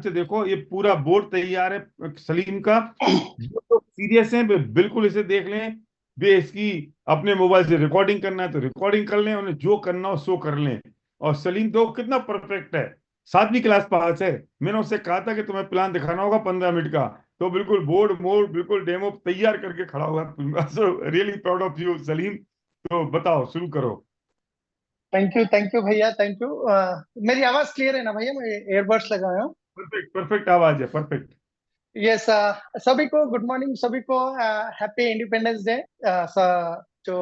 ध्यान से देखो, ये पूरा बोर्ड तैयार है सलीम का। जो तो सीरियस है वे बिल्कुल इसे देख लें। वे इसकी अपने मोबाइल से रिकॉर्डिंग करना है तो रिकॉर्डिंग कर लें, उन्हें जो करना हो सो कर लें। और सलीम तो कितना परफेक्ट है, 7वीं क्लास पास है। मैंने उससे कहा था कि तुम्हें प्लान दिखाना होगा 15 मिनट का, तो बिल्कुल बोर्ड मोड बिल्कुल डेमो तैयार करके खड़ा हुआ है। So really proud of you Salim. तो बताओ, शुरू करो। थैंक यू भैया, थैंक यू। मेरी आवाज क्लियर है ना भैया? मैं एयरबड्स लगाया हूँ। परफेक्ट परफेक्ट आवाज है, परफेक्ट। यस। सभी को गुड मॉर्निंग, सभी को हैप्पी इंडिपेंडेंस डे। जो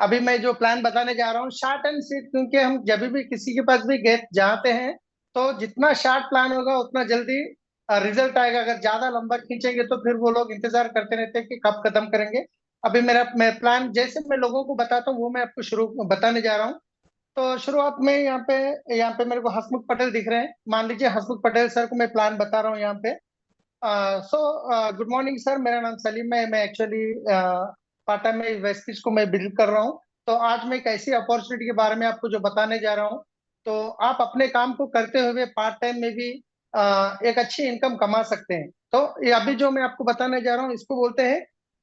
अभी मैं जो प्लान बताने जा रहा हूँ, शार्ट एंड स्वीट, क्योंकि हम जब भी किसी के पास भी गए जाते हैं तो जितना शार्ट प्लान होगा उतना जल्दी रिजल्ट आएगा। अगर ज्यादा लंबा खींचेंगे तो फिर वो लोग इंतजार करते रहते हैं कि कब खत्म करेंगे। अभी मैं प्लान जैसे मैं लोगों को बताता हूँ वो मैं आपको शुरू बताने जा रहा हूँ। तो शुरुआत में यहाँ पे मेरे को हसमुख पटेल दिख रहे हैं। मान लीजिए हसमुख पटेल सर को मैं प्लान बता रहा हूँ यहाँ पे। सो गुड मॉर्निंग सर, मेरा नाम सलीम है। मैं एक्चुअली पाटा में वेस्टिज को मैं बिल्ड कर रहा हूँ। तो आज मैं एक ऐसी अपॉर्चुनिटी के बारे में आपको जो बताने जा रहा हूँ। तो आप अपने काम को करते हुए पार्ट टाइम में भी एक अच्छी इनकम कमा सकते हैं। तो ये अभी जो मैं आपको बताने जा रहा हूँ इसको बोलते हैं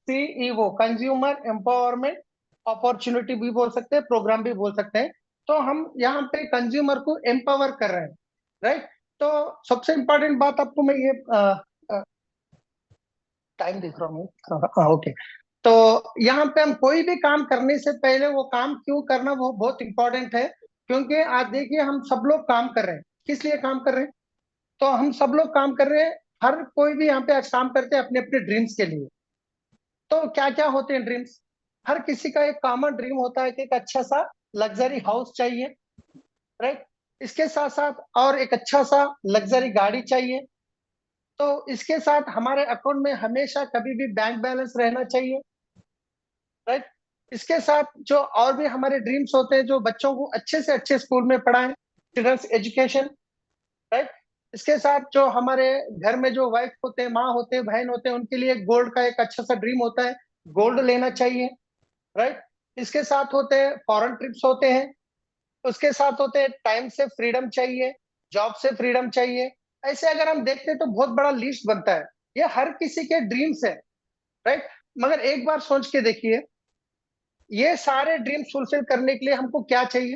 सीईओ, कंज्यूमर एम्पावरमेंट अपॉर्चुनिटी भी बोल सकते हैं, प्रोग्राम भी बोल सकते हैं। तो हम यहाँ पे कंज्यूमर को एम्पावर कर रहे हैं, राइट। तो सबसे इम्पोर्टेंट बात आपको मैं ये टाइम देख रहा हूँ। हाँ, ओके। तो यहाँ पे हम कोई भी काम करने से पहले वो काम क्यों करना वो बहुत इंपॉर्टेंट है। क्योंकि आज देखिए हम सब लोग काम कर रहे हैं, किस लिए काम कर रहे हैं? तो हम सब लोग काम कर रहे हैं, हर कोई भी यहाँ पे आज काम करते हैं अपने अपने ड्रीम्स के लिए। तो क्या क्या होते हैं ड्रीम्स? हर किसी का एक कॉमन ड्रीम होता है कि एक अच्छा सा लग्जरी हाउस चाहिए, राइट। इसके साथ साथ और एक अच्छा सा लग्जरी गाड़ी चाहिए। तो इसके साथ हमारे अकाउंट में हमेशा कभी भी बैंक बैलेंस रहना चाहिए, राइट। इसके साथ जो और भी हमारे ड्रीम्स होते हैं, जो बच्चों को अच्छे से अच्छे स्कूल में पढ़ाएं, चिल्ड्रंस एजुकेशन, राइट। इसके साथ जो हमारे घर में जो वाइफ होते हैं, माँ होते हैं, बहन होते हैं, उनके लिए गोल्ड का एक अच्छा सा ड्रीम होता है, गोल्ड लेना चाहिए, राइट। इसके साथ होते हैं फॉरेन ट्रिप्स होते हैं। उसके साथ होते हैं टाइम से फ्रीडम चाहिए, जॉब से फ्रीडम चाहिए। ऐसे अगर हम देखते हैं तो बहुत बड़ा लिस्ट बनता है। ये हर किसी के ड्रीम्स है, राइट। मगर एक बार सोच के देखिए, ये सारे ड्रीम्स फुलफिल करने के लिए हमको क्या चाहिए?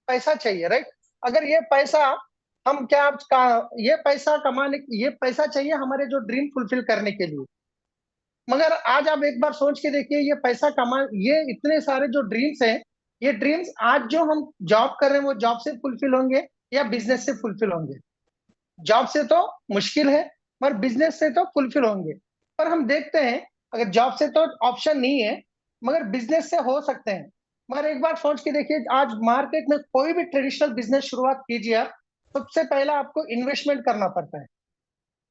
पैसा चाहिए, राइट। अगर ये पैसा हम ये पैसा ये पैसा चाहिए हमारे जो ड्रीम फुलफिल करने के लिए। मगर आज आप एक बार सोच के देखिए, ये इतने सारे जो ड्रीम्स हैं, ये ड्रीम्स आज जो हम जॉब कर रहे हैं वो जॉब से फुलफिल होंगे या बिजनेस से फुलफिल होंगे? जॉब से तो मुश्किल है, पर बिजनेस से तो फुलफिल होंगे। पर हम देखते हैं, अगर जॉब से तो ऑप्शन नहीं है, मगर बिजनेस से हो सकते हैं। मगर एक बार सोच के देखिए, आज मार्केट में कोई भी ट्रेडिशनल बिजनेस शुरुआत कीजिए आप, सबसे पहला आपको इन्वेस्टमेंट करना पड़ता है,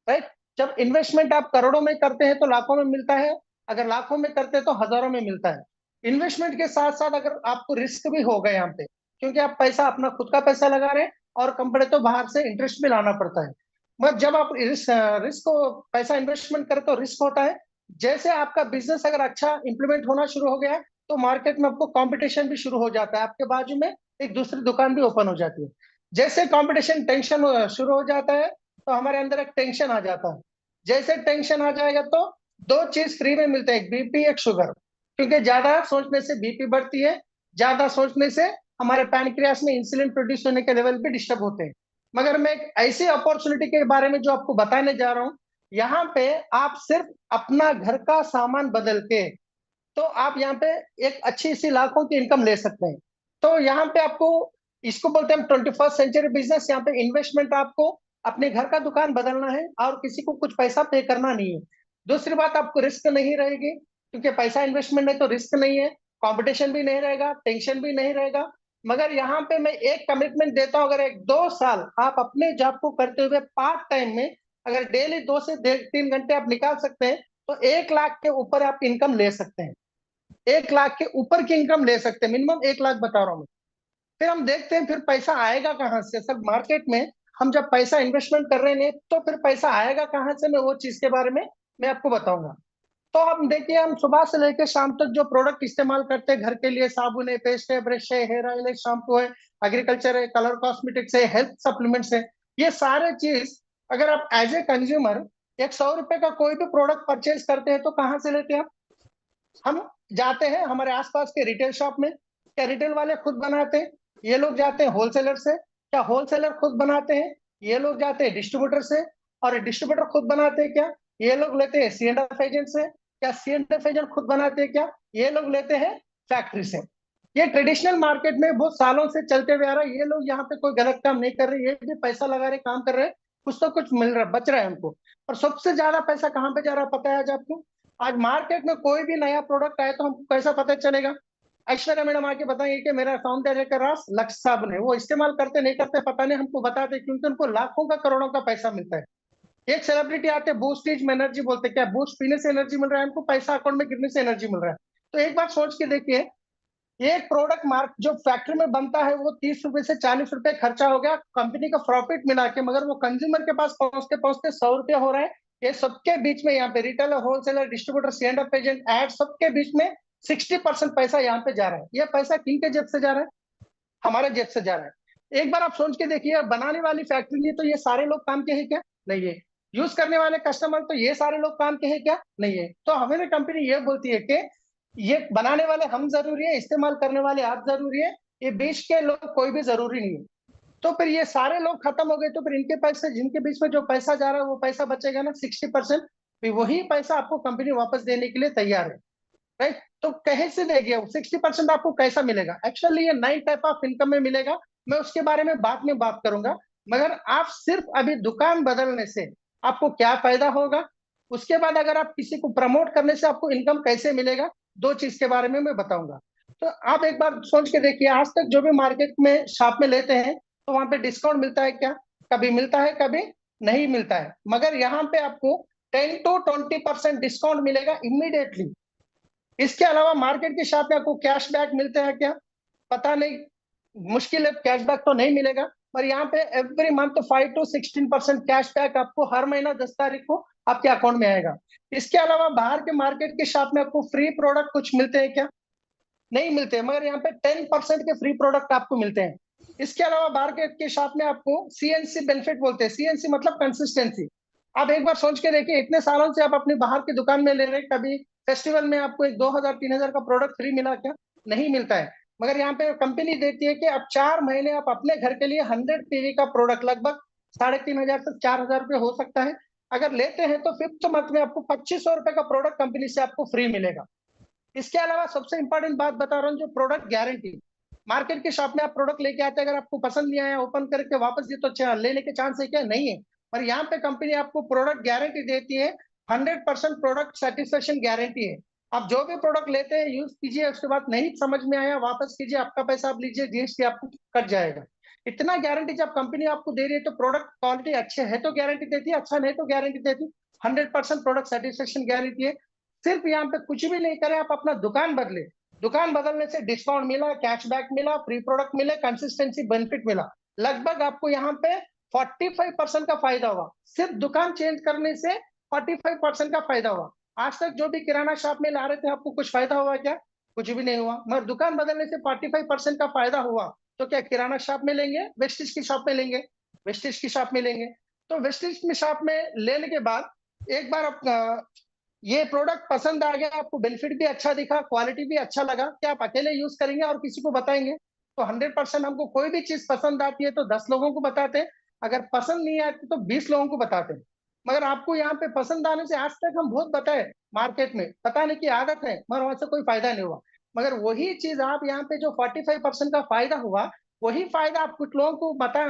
राइट। जब इन्वेस्टमेंट आप करोड़ों में करते हैं तो लाखों में मिलता है, अगर लाखों में करते हैं तो हजारों में मिलता है। इन्वेस्टमेंट के साथ साथ अगर आपको रिस्क भी होगा यहाँ पे, क्योंकि आप पैसा अपना खुद का पैसा लगा रहे हैं, और कंपनी तो बाहर से इंटरेस्ट भी लाना पड़ता है। मगर जब आप रिस्क को पैसा इन्वेस्टमेंट करें तो रिस्क होता है। जैसे आपका बिजनेस अगर अच्छा इंप्लीमेंट होना शुरू हो गया तो मार्केट में आपको कंपटीशन भी शुरू हो जाता है, आपके बाजू में एक दूसरी दुकान भी ओपन हो जाती है। जैसे कंपटीशन टेंशन शुरू हो जाता है तो हमारे अंदर एक टेंशन आ जाता है। जैसे टेंशन आ जाएगा तो दो चीज फ्री में मिलते हैं, एक बीपी एक शुगर। क्योंकि ज्यादा सोचने से बीपी बढ़ती है, ज्यादा सोचने से हमारे पैनक्रियास में इंसुलिन प्रोड्यूस होने के लेवल भी डिस्टर्ब होते हैं। मगर मैं एक ऐसी अपॉर्चुनिटी के बारे में जो आपको बताने जा रहा हूँ, यहाँ पे आप सिर्फ अपना घर का सामान बदल के तो आप यहाँ पे एक अच्छी सी लाखों की इनकम ले सकते हैं। तो यहाँ पे आपको, इसको बोलते हैं 21st सेंचुरी बिजनेस। यहाँ पे इन्वेस्टमेंट आपको अपने घर का दुकान बदलना है और किसी को कुछ पैसा पे करना नहीं है। दूसरी बात, आपको रिस्क नहीं रहेगी, क्योंकि पैसा इन्वेस्टमेंट है तो रिस्क नहीं है, कंपटीशन भी नहीं रहेगा, टेंशन भी नहीं रहेगा। मगर यहाँ पे मैं एक कमिटमेंट देता हूँ, अगर 1-2 साल आप अपने जॉब को करते हुए पार्ट टाइम में अगर डेली 2 से 3 घंटे आप निकाल सकते हैं तो 1 लाख के ऊपर आप इनकम ले सकते हैं। 1 लाख के ऊपर की इनकम ले सकते हैं, मिनिमम 1 लाख बता रहा हूँ मैं। फिर हम देखते हैं फिर पैसा आएगा कहाँ से सर मार्केट में। हम जब पैसा इन्वेस्टमेंट कर रहे हैं तो फिर पैसा आएगा कहाँ से, मैं वो चीज के बारे में मैं आपको बताऊंगा। तो हम देखिए, हम सुबह से लेकर शाम तक जो प्रोडक्ट इस्तेमाल करते हैं घर के लिए, साबुन है, पेस्ट है, ब्रश है, हेयर ऑयल है, शैम्पू है, एग्रीकल्चर है, कलर कॉस्मेटिक्स है, हेल्थ सप्लीमेंट्स है, ये सारे चीज अगर आप एज ए कंज्यूमर एक 100 रुपए का कोई भी प्रोडक्ट परचेज करते हैं तो कहाँ से लेते हैं आप? हम जाते हैं हमारे आसपास के रिटेल शॉप में, क्या रिटेल वाले खुद बनाते हैं? ये लोग जाते हैं होलसेलर से, क्या होलसेलर खुद बनाते हैं? ये लोग जाते हैं डिस्ट्रीब्यूटर से, और डिस्ट्रीब्यूटर खुद बनाते हैं क्या? ये लोग लेते हैं सी एंड एफ एजेंट से, क्या सी एंड एफ एजेंट खुद बनाते हैं क्या? ये लोग लेते हैं फैक्ट्री से। ये ट्रेडिशनल मार्केट में बहुत सालों से चलते हुए आ रहा है। ये लोग यहाँ पे कोई गलत काम नहीं कर रहे, ये भी पैसा लगा रहे, काम कर रहे हैं, कुछ तो कुछ मिल रहा है, बच रहा है हमको। और सबसे ज्यादा पैसा कहाँ पे जा रहा है पता है आज आपको? आज मार्केट में कोई भी नया प्रोडक्ट आए तो हमको कैसा पता चलेगा? ऐश्वर्या मैडम आके बताएंगे कि मेरा सौंदर्य का रास लक्ष्य साबुन है, वो इस्तेमाल करते नहीं करते पता नहीं, हमको बताते क्योंकि उनको लाखों का करोड़ों का पैसा मिलता है। एक सेलिब्रिटी आते बूस्ट में एनर्जी बोलते, क्या बूस्ट पीने से एनर्जी मिल रहा है हमको? पैसा अकाउंट में गिरने से एनर्जी मिल रहा है। तो एक बार सोच के देखिए, एक प्रोडक्ट मार्क जो फैक्ट्री में बनता है वो 30 रुपए से 40 रुपए खर्चा हो गया कंपनी का प्रॉफिट मिला के, मगर वो कंज्यूमर के पास पहुंचते पहुंचते 100 रुपए हो रहा है। ये सबके बीच में यहाँ पे retailer, wholesaler, distributor, C and F agent, एड, सबके बीच में 60% पैसा यहाँ पे जा रहा है। ये पैसा किन के जेब से जा रहा है? हमारे जेब से जा रहा है। एक बार आप सोच के देखिए, बनाने वाली फैक्ट्री नहीं तो ये सारे लोग काम के हैं क्या? नहीं है। यूज करने वाले कस्टमर तो ये सारे लोग काम के हैं क्या? नहीं है। तो हमें कंपनी ये बोलती है कि ये बनाने वाले हम जरूरी है, इस्तेमाल करने वाले आप जरूरी है, ये बीच के लोग कोई भी जरूरी नहीं है। तो फिर ये सारे लोग खत्म हो गए तो फिर इनके पैसे, जिनके बीच में जो पैसा जा रहा है वो पैसा बचेगा ना 60%, फिर वही पैसा आपको कंपनी वापस देने के लिए तैयार है। राइट? तो कहीं से देगी 60% आपको कैसा मिलेगा? एक्चुअली ये 9 टाइप ऑफ इनकम में मिलेगा, मैं उसके बारे में बाद में बात करूंगा। मगर आप सिर्फ अभी दुकान बदलने से आपको क्या फायदा होगा, उसके बाद अगर आप किसी को प्रमोट करने से आपको इनकम कैसे मिलेगा, दो चीज के बारे में मैं बताऊंगा। तो आप एक बार सोच के देखिए, आज तक जो भी मार्केट में शॉप में लेते हैं तो वहां पे डिस्काउंट मिलता है क्या? कभी मिलता है, कभी नहीं मिलता है। मगर यहाँ पे आपको 10 to 20% डिस्काउंट मिलेगा इमीडिएटली। इसके अलावा मार्केट के शॉप में आपको कैशबैक मिलते हैं क्या? पता नहीं, मुश्किल है, कैशबैक तो नहीं मिलेगा। पर यहाँ पे एवरी मंथ 5 to 16% कैशबैक आपको हर महीना 10 तारीख को आपके अकाउंट में आएगा। इसके अलावा बाहर के मार्केट के शॉप में आपको फ्री प्रोडक्ट कुछ मिलते हैं क्या? नहीं मिलते, मगर यहाँ पे 10% के फ्री प्रोडक्ट आपको मिलते हैं। इसके अलावा मार्केट के शॉप में आपको सीएनसी बेनिफिट बोलते हैं, सीएनसी मतलब कंसिस्टेंसी। आप एक बार सोच के देखिए, इतने सालों से आप अपनी बाहर की दुकान में ले रहे, कभी फेस्टिवल में आपको एक 2000 3000 का प्रोडक्ट फ्री मिला क्या? नहीं मिलता है। मगर यहाँ पे कंपनी देती है कि अब 4 महीने आप अपने घर के लिए 100 टीवी का प्रोडक्ट लगभग 3500 से 4000 रुपये हो सकता है, अगर लेते हैं तो फिफ्थ मंथ में आपको 2500 रुपए का प्रोडक्ट कंपनी से आपको फ्री मिलेगा। इसके अलावा सबसे इंपॉर्टेंट बात बता रहा हूँ, जो प्रोडक्ट गारंटी। मार्केट के शॉप में आप प्रोडक्ट लेके आते हैं, अगर आपको पसंद नहीं आया ओपन करके वापस दिए तो लेने के चांस है क्या? नहीं है। पर यहाँ पे कंपनी आपको प्रोडक्ट गारंटी देती है, 100% प्रोडक्ट सेटिस्फेक्शन गारंटी है। आप जो भी प्रोडक्ट लेते हैं यूज कीजिए, उसके बाद नहीं समझ में आया वापस कीजिए, आपका पैसा आप लीजिए, जीएसटी आपको कट जाएगा। इतना गारंटी जब कंपनी आपको दे रही है तो प्रोडक्ट क्वालिटी अच्छे है तो गारंटी देती है, अच्छा नहीं तो गारंटी देती है। 100% प्रोडक्ट सेटिस्फेक्शन गारंटी है। सिर्फ यहाँ पे कुछ भी नहीं करें, आप अपना दुकान बदले, दुकान बदलने से डिस्काउंट मिला, कैशबैक मिला, फ्री प्रोडक्ट मिले, कंसिस्टेंसी बेनिफिट मिला, लगभग आपको यहाँ पे 45% का फायदा हुआ। सिर्फ दुकान चेंज करने से 45% का फायदा हुआ। आज तक जो भी किराना शॉप में ला रहे थे आपको कुछ फायदा हुआ क्या? कुछ भी नहीं हुआ। मगर दुकान बदलने से 45% का फायदा हुआ, तो क्या किराना शॉप में लेंगे, वेस्टिज की शॉप में लेंगे? वेस्टिज की शॉप में लेंगे। तो वेस्टिज में शॉप में लेने के बाद एक बार ये प्रोडक्ट पसंद आ गया, आपको बेनिफिट भी अच्छा दिखा, क्वालिटी भी अच्छा लगा, क्या आप अकेले यूज करेंगे और किसी को बताएंगे? तो 100% हमको कोई भी चीज पसंद आती है तो 10 लोगों को बताते हैं, अगर पसंद नहीं आती तो 20 लोगों को बताते हैं। मगर आपको यहाँ पे पसंद आने से आज तक हम बहुत बताए मार्केट में, बताने की आदत है, मगर वहां से कोई फायदा नहीं हुआ। मगर वही चीज आप यहाँ पे जो 45% का फायदा हुआ, वही फायदा आप कुछ लोगों को बता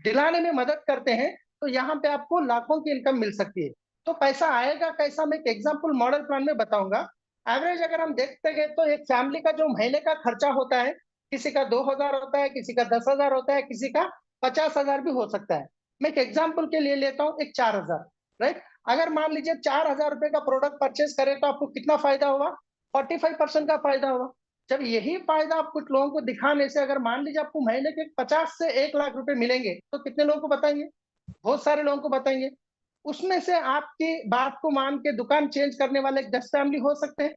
दिलाने में मदद करते हैं, तो यहाँ पे आपको लाखों की इनकम मिल सकती है। तो पैसा आएगा कैसा, मैं एक एग्जाम्पल मॉडल प्लान में बताऊंगा। एवरेज अगर हम देखते गए तो एक फैमिली का जो महीने का खर्चा होता है, किसी का 2000 होता है, किसी का 10,000 होता है, किसी का 50,000 भी हो सकता है। मैं एक एग्जाम्पल के लिए लेता हूँ, एक 4,000। राइट? अगर मान लीजिए 4,000 रुपए का प्रोडक्ट परचेस करें तो आपको कितना फायदा हुआ? 45% का फायदा हुआ। जब यही फायदा आप कुछ लोगों को दिखाने से, अगर मान लीजिए आपको महीने के 50 से 1 लाख रुपए मिलेंगे, तो कितने लोगों को बताएंगे? बहुत सारे लोगों को बताएंगे। उसमें से आपकी बात को मान के दुकान चेंज करने वाले 10 फैमिली हो सकते हैं।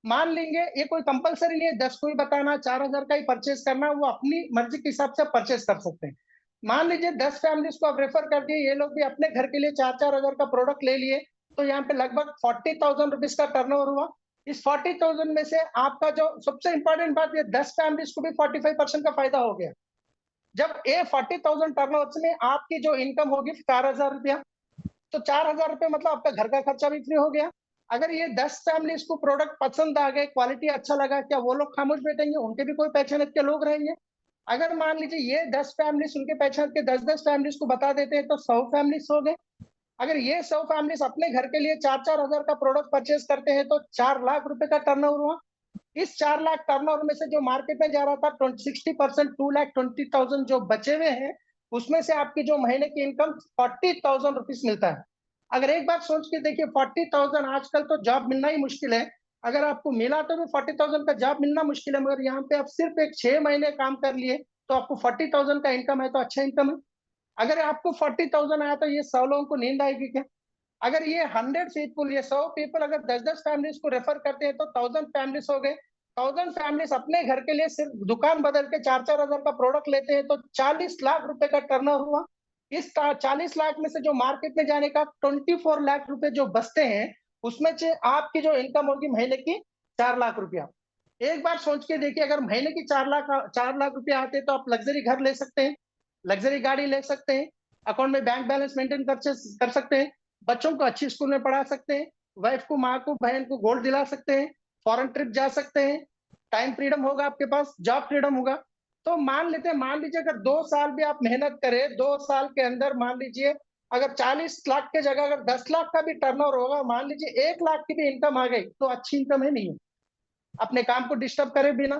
मान लेंगे, ये कोई कंपलसरी नहीं है 10 को ही बताना, 4,000 का ही परचेज करना, वो अपनी मर्जी के हिसाब से परचेज कर सकते हैं। मान लीजिए 10 फैमिलीज को आप रेफर कर दिए, ये लोग भी अपने घर के लिए 4-4 हजार का प्रोडक्ट ले लिए, तो यहाँ पे लगभग 40,000 रुपीज का टर्नओवर हुआ। इस 40,000 में से आपका जो सबसे इंपॉर्टेंट बात, ये 10 फैमिलीज को भी 45% का फायदा हो गया। जब ये 40,000 टर्नओवर में आपकी जो इनकम होगी 4,000 रुपया, तो 4,000 रुपये मतलब आपका घर का खर्चा भी फ्री हो गया। अगर ये 10 फैमिलीज को प्रोडक्ट पसंद आ गए, क्वालिटी अच्छा लगा, क्या वो लोग खामोश बैठेंगे? उनके भी कोई पहचान के लोग रहेंगे। अगर मान लीजिए ये 10 फैमिलीज उनके पहचान के 10-10 फैमिलीज को बता देते हैं, तो 100 फैमिलीज हो गए। अगर ये 100 फैमिलीज अपने घर के लिए 4-4 हजार का प्रोडक्ट परचेज करते हैं, तो 4 लाख रुपए का टर्नओवर हुआ। इस 4 लाख टर्नओवर में से जो मार्केट में जा रहा था 60%, 2,20,000 जो बचे हुए हैं, उसमें से आपकी जो महीने की इनकम 40,000 रुपीज मिलता है। अगर एक बात सोच के देखिए, 40,000 आजकल तो जॉब मिलना ही मुश्किल है। अगर आपको मिला तो भी 40,000 का जॉब मिलना मुश्किल है, मगर यहाँ पे आप सिर्फ एक 6 महीने काम कर लिए तो आपको 40,000 का इनकम है, तो अच्छा इनकम है। अगर आपको 40,000 आया तो ये 100 लोगों को नींद आएगी क्या? अगर ये 100 पीपल, ये 100 पीपल अगर 10-10 फैमिलीज को रेफर करते हैं, तो 1,000 फैमिलीज हो गए। 1,000 फैमिलीज अपने घर के लिए सिर्फ दुकान बदल के 4-4 हजार का प्रोडक्ट लेते हैं, तो 40 लाख रुपए का टर्नओवर हुआ। इस 40 लाख में से जो मार्केट में जाने का 24 लाख रुपए जो बचते हैं, उसमें से आपकी जो इनकम होगी महीने की 4 लाख रुपया। एक बार सोच के देखिए, अगर महीने की 4 लाख रुपया आते तो आप लग्जरी घर ले सकते हैं, लग्जरी गाड़ी ले सकते हैं, अकाउंट में बैंक बैलेंस मेंटेन कर सकते हैं, बच्चों को अच्छी स्कूल में पढ़ा सकते हैं, वाइफ को, माँ को, बहन को गोल्ड दिला सकते हैं, फॉरेन ट्रिप जा सकते हैं, टाइम फ्रीडम होगा आपके पास, जॉब फ्रीडम होगा। तो मान लीजिए अगर 2 साल भी आप मेहनत करें, 2 साल के अंदर मान लीजिए अगर 40 लाख की जगह अगर 10 लाख का भी टर्नओवर होगा, मान लीजिए 1 लाख की भी इनकम आ गई, तो अच्छी इनकम है नहीं है? अपने काम को डिस्टर्ब करे बिना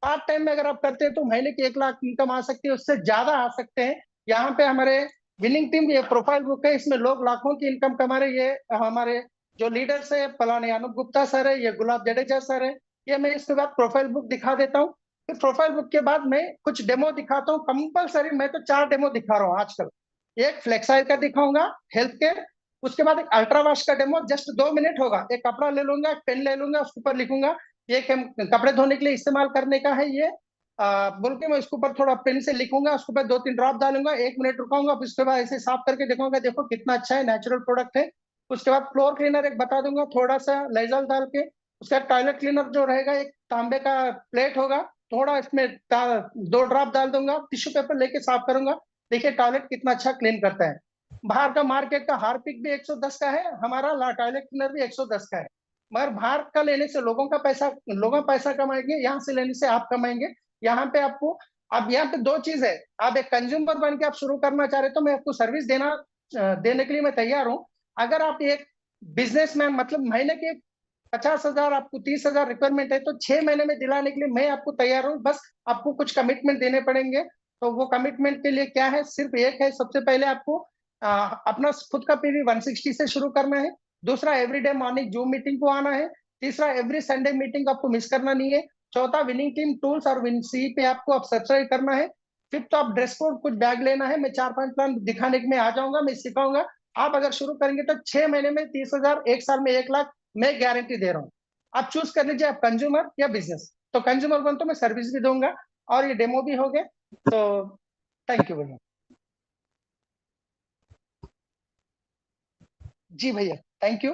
पार्ट टाइम में अगर आप करते हैं, तो महीने की 1 लाख इनकम आ सकती है, उससे ज्यादा आ सकते हैं। यहाँ पे हमारे विनिंग टीम ये प्रोफाइल बुक है, इसमें लोग लाखों की इनकम कमा रहे हैं। ये हमारे जो लीडर्स है, फलाने अनूप गुप्ता सर है, ये गुलाब जडेजा सर है। ये मैं इसके बाद प्रोफाइल बुक दिखा देता हूँ। फिर प्रोफाइल बुक के बाद मैं कुछ डेमो दिखाता हूँ कंपलसरी। मैं तो 4 डेमो दिखा रहा हूँ आजकल। एक फ्लेक्साइल का दिखाऊंगा, हेल्थ केयर। उसके बाद एक अल्ट्रावाश का डेमो, जस्ट 2 मिनट होगा। एक कपड़ा ले लूंगा, एक पेन ले लूंगा, उसके ऊपर लिखूंगा ये कपड़े धोने के लिए इस्तेमाल करने का है, ये बोल के मैं उसके ऊपर थोड़ा पेन से लिखूंगा, उसके ऊपर 2-3 ड्रॉप डालूंगा, 1 मिनट रुकाऊंगा, फिर उसके बाद ऐसे साफ करके देखूंगा, देखो कितना अच्छा है, नेचुरल प्रोडक्ट है। उसके बाद फ्लोर क्लीनर एक बता दूंगा, थोड़ा सा लाइजॉल डाल के। उसके बाद टॉयलेट क्लीनर जो रहेगा, एक तांबे का प्लेट होगा, थोड़ा इसमें 2 ड्रॉप डाल दूंगा, टिश्यू पेपर लेके साफ करूंगा। देखिए टॉयलेट कितना अच्छा क्लीन करता है। बाहर का मार्केट का हार्पिक भी 110 का है, हमारा टॉयलेट क्लीनर भी 110 का है। मगर बाहर का लेने से लोगों पैसा कमाएंगे, यहाँ से लेने से आप कमाएंगे। यहाँ पे आपको, अब यहाँ पे 2 चीज है। आप एक कंज्यूमर बन के आप शुरू करना चाह रहे तो मैं आपको सर्विस देने के लिए मैं तैयार हूँ। अगर आप एक बिजनेसमैन, मतलब महीने के 50,000 आपको 30,000 रिक्वायरमेंट है, तो 6 महीने में दिलाने के लिए मैं आपको तैयार हूँ। बस आपको कुछ कमिटमेंट देने पड़ेंगे। तो वो कमिटमेंट के लिए क्या है, सिर्फ एक है। सबसे पहले आपको अपना खुद का पीवी 160 से शुरू करना है। दूसरा, एवरीडे मॉर्निंग जूम मीटिंग को आना है। तीसरा, एवरी संडे मीटिंग आपको मिस करना नहीं है। चौथा, विनिंग टीम टूल्स और विन सी पे आपको अब सब्सक्राइब करना है। फिफ्थ, आप ड्रेस कोड कुछ बैग लेना है। मैं 4-5 प्लान दिखाने के में आ जाऊंगा, मैं सिखाऊंगा। आप अगर शुरू करेंगे तो 6 महीने में 30,000, एक साल में 1 लाख, मैं गारंटी दे रहा हूँ। आप चूज कर लीजिए, आप कंज्यूमर या बिजनेस। तो कंज्यूमर बन तो मैं सर्विस भी दूंगा, और ये डेमो भी हो गए। तो थैंक यू भैया। जी भैया, थैंक यू।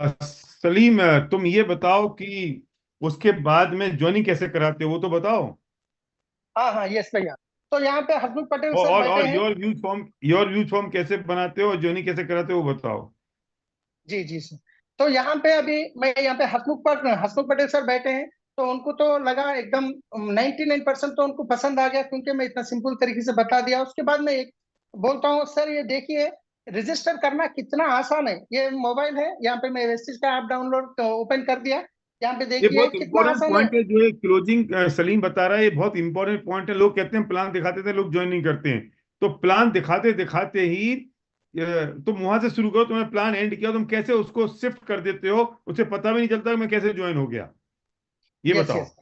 सलीम, तुम ये बताओ कि उसके बाद में ज्वाइनिंग कैसे कराते हो, वो तो बताओ। हाँ हाँ, यस भैया। तो यहाँ पे हसमुख पटेल सर और बैठे हैं। योर यूज फॉर्म कैसे बनाते हो और ज्वाइनिंग कैसे कराते हो, वो बताओ। जी जी सर। तो यहाँ पे अभी मैं यहाँ पे हसमुख पटेल सर बैठे हैं। तो उनको तो लगा एकदम 99% तो उनको पसंद आ गया, क्योंकि मैं इतना सिंपल तरीके से बता दिया। उसके बाद मैं एक बोलता हूँ, सर ये देखिए रजिस्टर करना कितना आसान है। ये मोबाइल है, यहाँ पे मैं वेस्टिज का ऐप डाउनलोड ओपन कर दिया। यहाँ पे ये देखिए बहुत कितना इंपॉर्टेंट आसान है। पॉइंट है जो है क्लोजिंग सलीम बता रहा है, ये बहुत इंपॉर्टेंट पॉइंट है। लोग कहते हैं प्लान दिखाते थे, लोग ज्वाइन नहीं करते हैं। तो प्लान दिखाते दिखाते ही तुम वहां से शुरू करो। तुमने प्लान एंड किया, तुम कैसे उसको शिफ्ट कर देते हो, उसे पता भी नहीं चलता कि मैं कैसे ज्वाइन हो गया, ये यस बताओ। यस।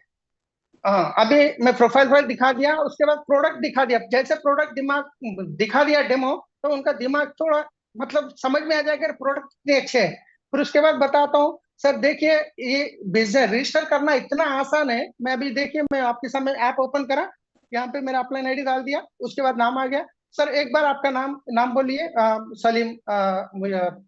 हाँ, अभी मैं प्रोफाइल फाइल दिखा दिया, उसके बाद प्रोडक्ट दिखा दिया। जैसे प्रोडक्ट दिमाग दिखा दिया डेमो, तो उनका दिमाग थोड़ा मतलब समझ में आ जाएगा प्रोडक्ट कितने अच्छे हैं। फिर उसके बाद बताता हूँ, सर देखिए ये बिजनेस रजिस्टर करना इतना आसान है। मैं अभी देखिए, मैं आपके सामने ऐप ओपन करा, यहाँ पे मेरा अपलाइन आईडी डाल दिया, उसके बाद नाम आ गया। सर एक बार आपका नाम नाम बोलिए, Salim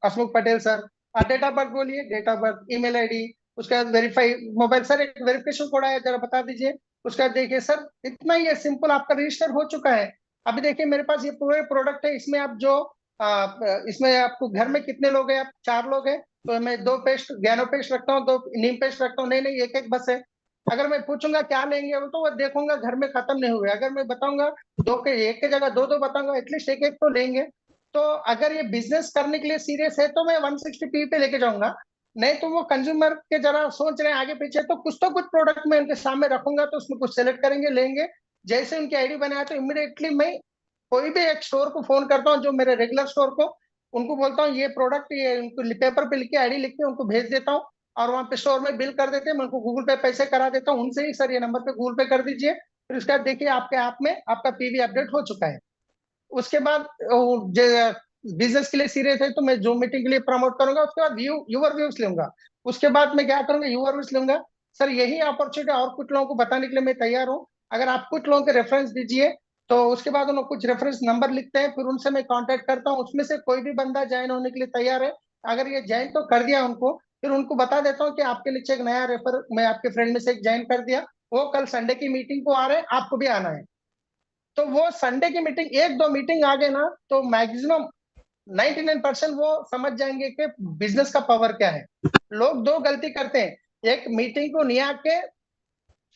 Hasmukh Patel sir. Date of birth बोलिए, date of birth, email ID, उसके बाद वेरीफाई मोबाइल। सर एक वेरिफिकेशन कोड आया, जरा बता दीजिए। उसके बाद देखिए सर, इतना ही है, सिंपल, आपका रजिस्टर हो चुका है। अभी देखिए मेरे पास ये पूरे प्रोडक्ट है, इसमें आप जो इसमें आपको घर में कितने लोग हैं, आप 4 लोग हैं, तो मैं 2 पेस्ट ज्ञानो पेस्ट रखता हूँ, 2 नीम पेस्ट रखता हूँ। नहीं नहीं, एक एक बस है। अगर मैं पूछूंगा क्या लेंगे, वो तो वो देखूंगा घर में खत्म नहीं हुए। अगर मैं बताऊंगा दो के एक के जगह दो दो बताऊंगा, एटलीस्ट एक एक तो लेंगे। तो अगर ये बिजनेस करने के लिए सीरियस है तो मैं 160p पे लेके जाऊंगा। नहीं तो वो कंज्यूमर के जरा सोच रहे हैं आगे पीछे, तो कुछ प्रोडक्ट मैं उनके सामने रखूंगा, तो उसमें कुछ सेलेक्ट करेंगे, लेंगे। जैसे उनकी आईडी बनाया तो इमिडिएटली मैं कोई भी एक स्टोर को फोन करता हूँ, जो मेरे रेगुलर स्टोर को, उनको बोलता हूँ ये प्रोडक्ट, ये उनको पेपर पे लिख के आईडी लिख के उनको भेज देता हूँ। और वहां पे स्टोर में बिल कर देते हैं, मैं उनको गूगल पे पैसे करा देता हूँ उनसे ही, सर ये नंबर पे गूगल पे कर दीजिए। फिर उसके बाद देखिए आपके ऐप में आपका पीवी अपडेट हो चुका है। उसके बाद बिजनेस के लिए सीरियस है तो मैं जूम मीटिंग के लिए प्रमोट करूंगा, उसके बाद यूवर व्यूज लूंगा। उसके बाद मैं क्या करूंगा, यूवर व्यूज लूंगा। सर यही अपॉर्चुनिटी और कुछ लोगों को बताने के लिए मैं तैयार हूँ। अगर आप कुछ लोगों के रेफरेंस दीजिए, तो उसके बाद उन्होंने कुछ रेफरेंस नंबर लिखते हैं, फिर उनसे मैं कांटेक्ट करता हूँ, उसमें से कोई भी बंदा ज्वाइन होने के लिए तैयार है। अगर ये ज्वाइन तो कर दिया उनको, फिर उनको बता देता हूँ कि आपके नीचे एक नया रेफर मैं आपके फ्रेंड में से एक ज्वाइन कर दिया, वो कल संडे की मीटिंग को आ रहे हैं, आपको भी आना है। तो वो संडे की मीटिंग, एक दो मीटिंग आ गए ना, तो मैक्सिमम 99% वो समझ जाएंगे कि बिजनेस का पावर क्या है। लोग दो गलती करते हैं, एक मीटिंग को नहीं आके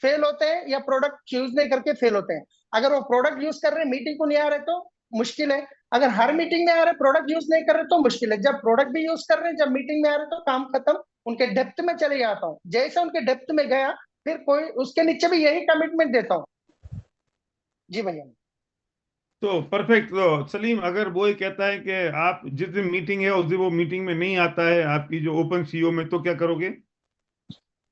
फेल होते हैं, या प्रोडक्ट यूज नहीं करके फेल होते हैं। अगर वो प्रोडक्ट यूज कर रहे हैं, मीटिंग को नहीं आ रहे, तो मुश्किल है। अगर हर मीटिंग में आ रहे, प्रोडक्ट यूज नहीं कर रहे, तो मुश्किल है। जब प्रोडक्ट भी यूज कर रहे हैं, जब मीटिंग में आ रहे, तो काम खत्म। उनके डेप्थ में चले जाता हूँ, जैसे उनके डेप्थ में गया, फिर कोई उसके नीचे भी यही कमिटमेंट देता हूँ। जी भैया। तो परफेक्ट। तो सलीम, अगर वो ये कहता है कि आप जिस दिन मीटिंग है उस दिन वो मीटिंग में नहीं आता है आपकी जो ओपन सीईओ में, तो क्या करोगे?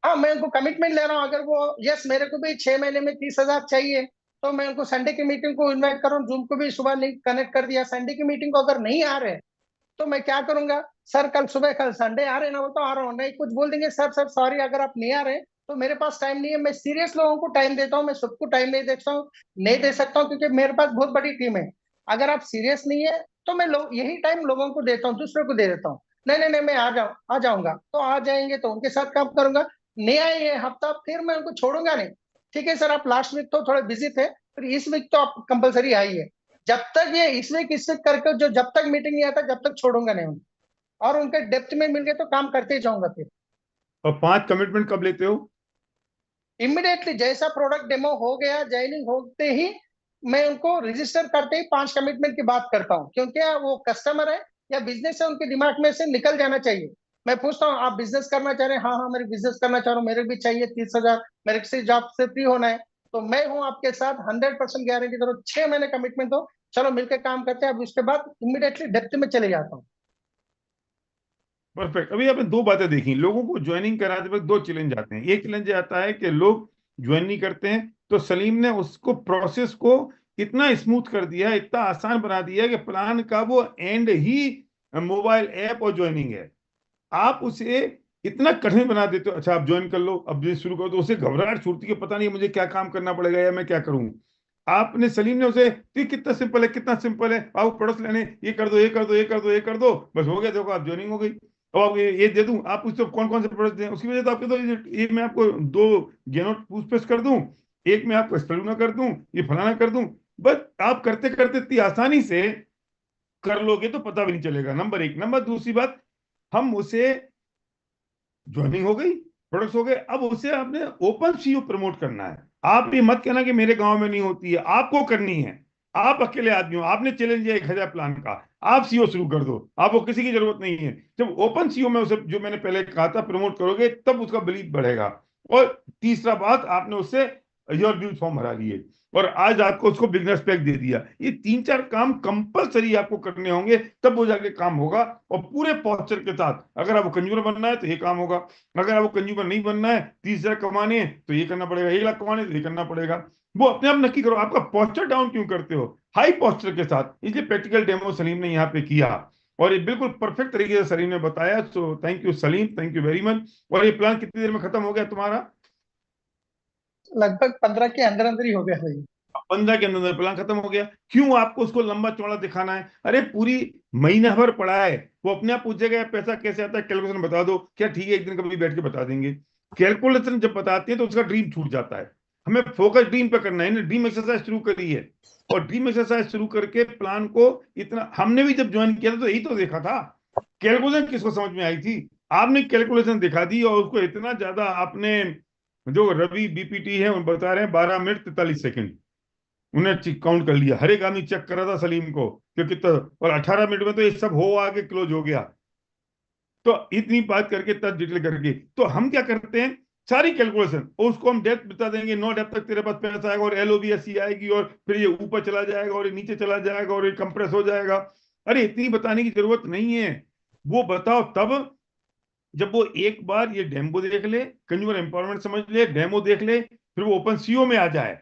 हाँ, मैं उनको कमिटमेंट ले रहा हूँ। अगर वो यस, मेरे को भी 6 महीने में 30,000 चाहिए, तो मैं उनको संडे की मीटिंग को इनवाइट कर रहा हूँ। जूम को भी सुबह लिंक कनेक्ट कर दिया। संडे की मीटिंग को अगर नहीं आ रहे, तो मैं क्या करूंगा, सर कल सुबह, कल संडे आ रहे ना, वो तो आ रहा हूँ, नहीं कुछ बोल देंगे, सर सर सॉरी अगर आप नहीं आ रहे, तो मेरे पास टाइम नहीं है। मैं सीरियस लोगों को टाइम देता हूँ, मैं सबको टाइम नहीं देता हूँ, नहीं दे सकता हूँ, क्योंकि मेरे पास बहुत बड़ी टीम है। अगर आप सीरियस नहीं है, तो मैं लोग यही टाइम लोगों को देता हूँ, दूसरे को दे देता हूँ। नहीं नहीं नहीं, मैं आ जाऊंगा, तो आ जाएंगे, तो उनके साथ काम करूंगा। नहीं आए ये हफ्ता, फिर मैं उनको छोड़ूंगा नहीं। ठीक है सर, आप लास्ट वीक तो थोड़े बिजी थे, फिर इस वीक तो आप कंपलसरी आइए। जब तक ये इस वीक करके, जो जब तक मीटिंग नहीं आता, जब तक छोड़ूंगा नहीं उनको। और उनके डेप्थ में मिल गए तो काम करते ही जाऊंगा फिर। और 5 कमिटमेंट कब लेते हो? इमिडिएटली जैसा प्रोडक्ट डेमो हो गया, ज्वाइनिंग होते ही मैं उनको रजिस्टर करते ही 5 कमिटमेंट की बात करता हूँ, क्योंकि वो कस्टमर है या बिजनेस है, उनके दिमाग में से निकल जाना चाहिए। मैं पूछता हूँ, आप बिजनेस करना चाह रहे हैं? हाँ हाँ, मेरे बिजनेस करना चाह रहा हूँ, मेरे भी चाहिए 30,000, मेरे किसी जॉब से फ्री होना है। तो मैं हूँ आपके साथ, 100% गारंटी करो, 6 महीने कमिटमेंट हो, चलो मिलकर काम करते हैं। अब उसके बाद इमिडिएटली डेप्थ में चले जाता हूँ। परफेक्ट। अभी आपने 2 बातें देखी, लोगों को ज्वाइनिंग कराते वक्त 2 चैलेंज आते हैं। एक चैलेंज आता है कि लोग ज्वाइन नहीं करते हैं, तो सलीम ने उसको प्रोसेस को इतना स्मूथ कर दिया है, इतना आसान बना दिया है कि प्लान का वो एंड ही मोबाइल ऐप और ज्वाइनिंग है। आप उसे इतना कठिन बना देते हो, अच्छा आप ज्वाइन कर लो, अब बिजनेस शुरू करो, तो उसे घबराहट छूटती है, पता नहीं मुझे क्या काम करना पड़ेगा या मैं क्या करूं। आपने सलीम ने उसे, तो कितना सिंपल है, कितना सिंपल है, आप प्रोडक्ट्स लेने, ये कर दो, ये कर दो, ये कर दो, ये कर दो, बस हो गया, देखो आप ज्वाइनिंग हो गई। अब आप ये दे दूं, आप उससे कौन कौन से प्रोडक्ट दें, उसकी वजह तो आपके, तो ये मैं आपको 2 गेनो टूथपेस्ट कर दूं, एक मैं आपको स्पेलूना कर दूं, ये फलाना कर दूं, बस आप करते करते इतनी आसानी से कर लोगे तो पता भी नहीं चलेगा। नंबर 1। नंबर दूसरी बात, हम उसे, ज्वाइनिंग हो गई, प्रोडक्ट्स हो गए, अब उसे आपने ओपन सीईओ प्रमोट करना है। आप ये मत कहना कि मेरे गांव में नहीं होती है, आपको करनी है। आप अकेले आदमी हो, आपने चैलेंज लिया 1,000 प्लान का, आप सीईओ शुरू कर दो, आपको किसी की जरूरत नहीं है। जब ओपन सीईओ में उसे, जो मैंने पहले कहा था, प्रमोट करोगे, तब उसका बिलीव बढ़ेगा। और तीसरा बात, आपने उससे योर व्यूज फॉर्म भरा लिए, और आज आपको उसको बिजनेस पैक दे दिया। ये 3-4 काम कंपलसरी आपको करने होंगे, तब वो जाके काम होगा। और पूरे पॉस्चर के साथ, अगर आपको कंज्यूमर बनना है तो ये काम होगा, अगर आपको कंज्यूमर नहीं बनना है, 30,000 कमाने हैं तो ये करना पड़ेगा, 1 लाख कमाने हैं तो ये करना पड़ेगा। वो अपने आप नक्की करो, आपका पॉस्चर डाउन क्यों करते हो, हाई पॉस्चर के साथ। इसलिए प्रैक्टिकल डेमो सलीम ने यहाँ पे किया, और ये बिल्कुल परफेक्ट तरीके से सलीम ने बताया। So thank you Salim, thank you very much. और ये प्लान कितनी देर में खत्म हो गया तुम्हारा? लगभग 15 के अंदर अंदर ही हो गया भाई। 15 के अंदर प्लान खत्म हो गया। क्यों आपको उसको लंबा चौड़ा दिखाना है? अरे पूरी महीना भर पड़ा है, वो अपने आप पूछेगा पैसा कैसे आता है, कैलकुलेशन बता दो। क्या ठीक है, एक दिन कभी बैठ के बता देंगे। कैलकुलेशन जब बताते हैं तो उसका ड्रीम छूट जाता है। हमें फोकस ड्रीम पे करना है ना, ड्रीम एक्सरसाइज शुरू करी है। और ड्रीम एक्सरसाइज शुरू करके प्लान को इतना, हमने भी जब ज्वाइन किया था तो यही तो देखा था। कैलकुलेशन किसको समझ में आई थी? आपने कैलकुलेशन दिखा दी और उसको इतना ज्यादा आपने, जो रवि बीपीटी है वो बता रहे हैं 12 मिनट 43 सेकंड, उन्हें काउंट कर लिया। हर एक आदमी चेक कर रहा था सलीम को कि कितना, और 18 मिनट में तो ये सब हो आगे क्लोज हो गया। तो इतनी बात करके तब डिटेल करके तो हम क्या करते हैं, सारी कैलकुलेशन उसको हम डेप्थ बता देंगे, नो डेप्थ तक तेरे पास पैसा आएगा, और एलओबीएससी आएगी, और फिर ये ऊपर चला जाएगा, और ये नीचे चला जाएगा, और ये कंप्रेस हो जाएगा। अरे इतनी बताने की जरूरत नहीं है। वो बताओ तब जब वो एक बार ये डेमो देख ले, कंज्यूमर एम्पावरमेंट समझ ले, डेमो देख ले, फिर वो ओपन सीओ में आ जाए,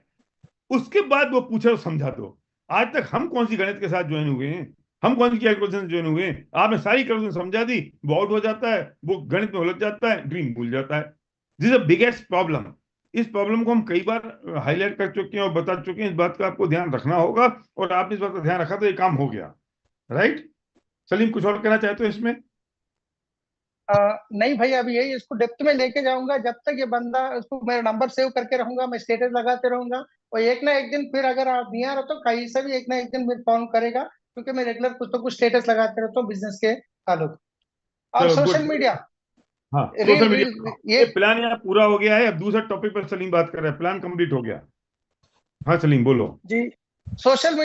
उसके बाद वो पूछे तो समझा दो। आज तक हम कौन सी गणित के साथ ज्वाइन हुए हैं, हम कौन सी कैलकुलेशन ज्वाइन हुए हैं? आपने सारी कैलकुलेशन समझा दी, वो आउट हो जाता है, वो गणित में उलझ जाता है, ड्रीम भूल जाता है। This is biggest problem. इस प्रॉब्लम को हम कई बार हाईलाइट कर चुके हैं और बता चुके हैं। इस बात का आपको ध्यान रखना होगा, और आपने इस बात का ध्यान रखा तो ये काम हो गया। राइट? सलीम, कुछ और कहना चाहते हो इसमें? नहीं भाई, अभी यही इसको डेप्थ में लेके जाऊंगा। जब तक ये बंदा, उसको मेरा नंबर सेव करके रहूंगा, मैं स्टेटस लगाते रहूंगा। और एक ना एक दिन फिर अगर आप नहीं आ रहे तो कहीं से भी एक ना एक दिन मेरे फोन करेगा, क्योंकि मैं रेगुलर कुछ तो कुछ स्टेटस लगाते रहता हूँ बिजनेस के ताल्लुक। और चलो सोशल गुड। मीडिया, हाँ, रील सोशल रील मीडिया, ये ये प्लान यहाँ पूरा हो गया है। अब दूसरा टॉपिक पर सलीम बात कर रहा है, प्लान कंप्लीट हो गया। हाँ सलीम बोलो। जी, सोशल